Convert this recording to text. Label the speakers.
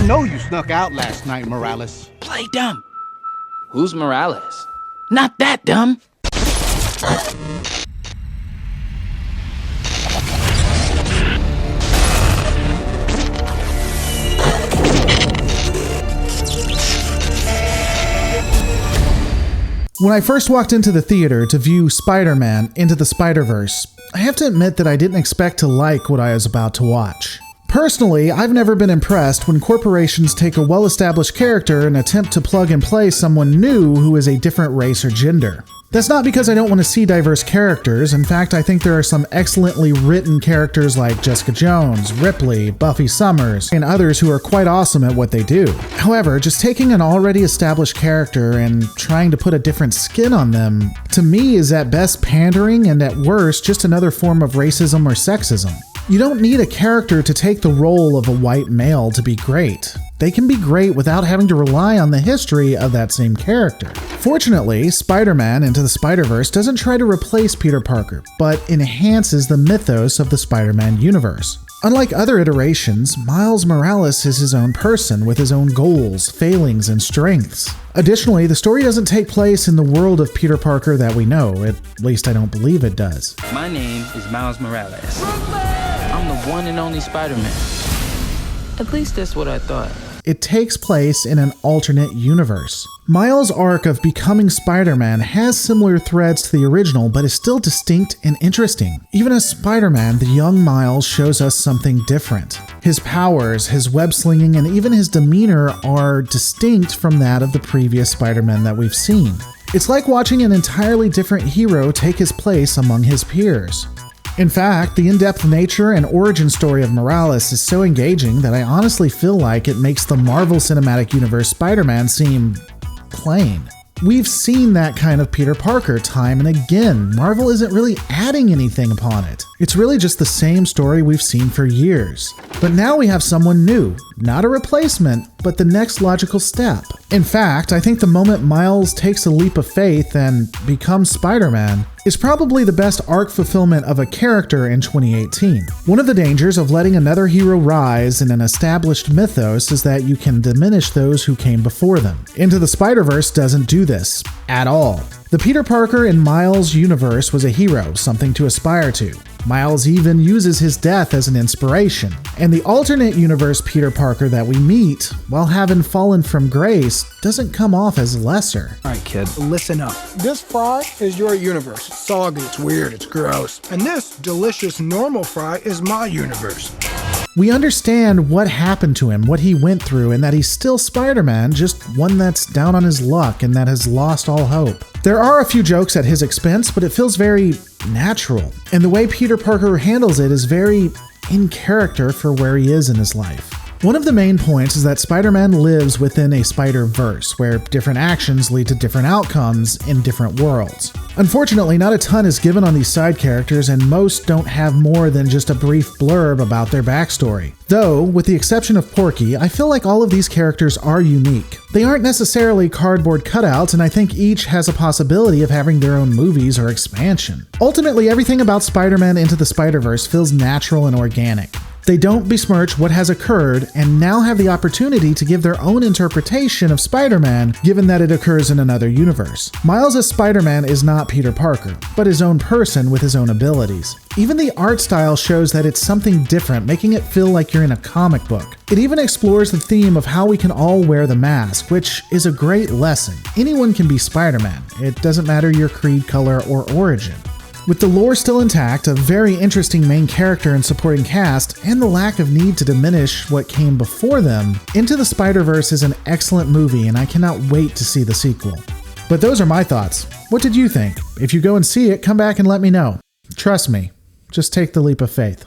Speaker 1: know you snuck out last night, Morales.
Speaker 2: Play dumb. Who's Morales? Not that dumb.
Speaker 3: When I first walked into the theater to view Spider-Man Into the Spider-Verse, I have to admit that I didn't expect to like what I was about to watch. Personally, I've never been impressed when corporations take a well-established character and attempt to plug and play someone new who is a different race or gender. That's not because I don't want to see diverse characters. In fact, I think there are some excellently written characters like Jessica Jones, Ripley, Buffy Summers, and others who are quite awesome at what they do. However, just taking an already established character and trying to put a different skin on them, to me is at best pandering and at worst just another form of racism or sexism. You don't need a character to take the role of a white male to be great. They can be great without having to rely on the history of that same character. Fortunately, Spider-Man Into the Spider-Verse doesn't try to replace Peter Parker, but enhances the mythos of the Spider-Man universe. Unlike other iterations, Miles Morales is his own person with his own goals, failings, and strengths. Additionally, the story doesn't take place in the world of Peter Parker that we know, at least I don't believe it does.
Speaker 2: My name is Miles Morales. I'm the one and only Spider-Man. At least that's what I thought.
Speaker 3: It takes place in an alternate universe. Miles' arc of becoming Spider-Man has similar threads to the original, but is still distinct and interesting. Even as Spider-Man, the young Miles shows us something different. His powers, his web-slinging, and even his demeanor are distinct from that of the previous Spider-Man that we've seen. It's like watching an entirely different hero take his place among his peers. In fact, the in-depth nature and origin story of Morales is so engaging that I honestly feel like it makes the Marvel Cinematic Universe Spider-Man seem plain. We've seen that kind of Peter Parker time and again. Marvel isn't really adding anything upon it. It's really just the same story we've seen for years. But now we have someone new, not a replacement, but the next logical step. In fact, I think the moment Miles takes a leap of faith and becomes Spider-Man is probably the best arc fulfillment of a character in 2018. One of the dangers of letting another hero rise in an established mythos is that you can diminish those who came before them. Into the Spider-Verse doesn't do this at all. The Peter Parker in Miles' universe was a hero, something to aspire to. Miles even uses his death as an inspiration. And the alternate universe Peter Parker that we meet, while having fallen from grace, doesn't come off as lesser.
Speaker 4: Alright kid, listen up. This fry is your universe. It's soggy, it's weird, it's gross. And this delicious normal fry is my universe.
Speaker 3: We understand what happened to him, what he went through, and that he's still Spider-Man, just one that's down on his luck and that has lost all hope. There are a few jokes at his expense, but it feels very natural. And the way Peter Parker handles it is very in character for where he is in his life. One of the main points is that Spider-Man lives within a Spider-Verse, where different actions lead to different outcomes in different worlds. Unfortunately, not a ton is given on these side characters, and most don't have more than just a brief blurb about their backstory. Though, with the exception of Porky, I feel like all of these characters are unique. They aren't necessarily cardboard cutouts, and I think each has a possibility of having their own movies or expansion. Ultimately, everything about Spider-Man Into the Spider-Verse feels natural and organic. They don't besmirch what has occurred and now have the opportunity to give their own interpretation of Spider-Man, given that it occurs in another universe. Miles as Spider-Man is not Peter Parker, but his own person with his own abilities. Even the art style shows that it's something different, making it feel like you're in a comic book. It even explores the theme of how we can all wear the mask, which is a great lesson. Anyone can be Spider-Man. It doesn't matter your creed, color, or origin. With the lore still intact, a very interesting main character and supporting cast, and the lack of need to diminish what came before them, Into the Spider-Verse is an excellent movie and I cannot wait to see the sequel. But those are my thoughts. What did you think? If you go and see it, come back and let me know. Trust me, just take the leap of faith.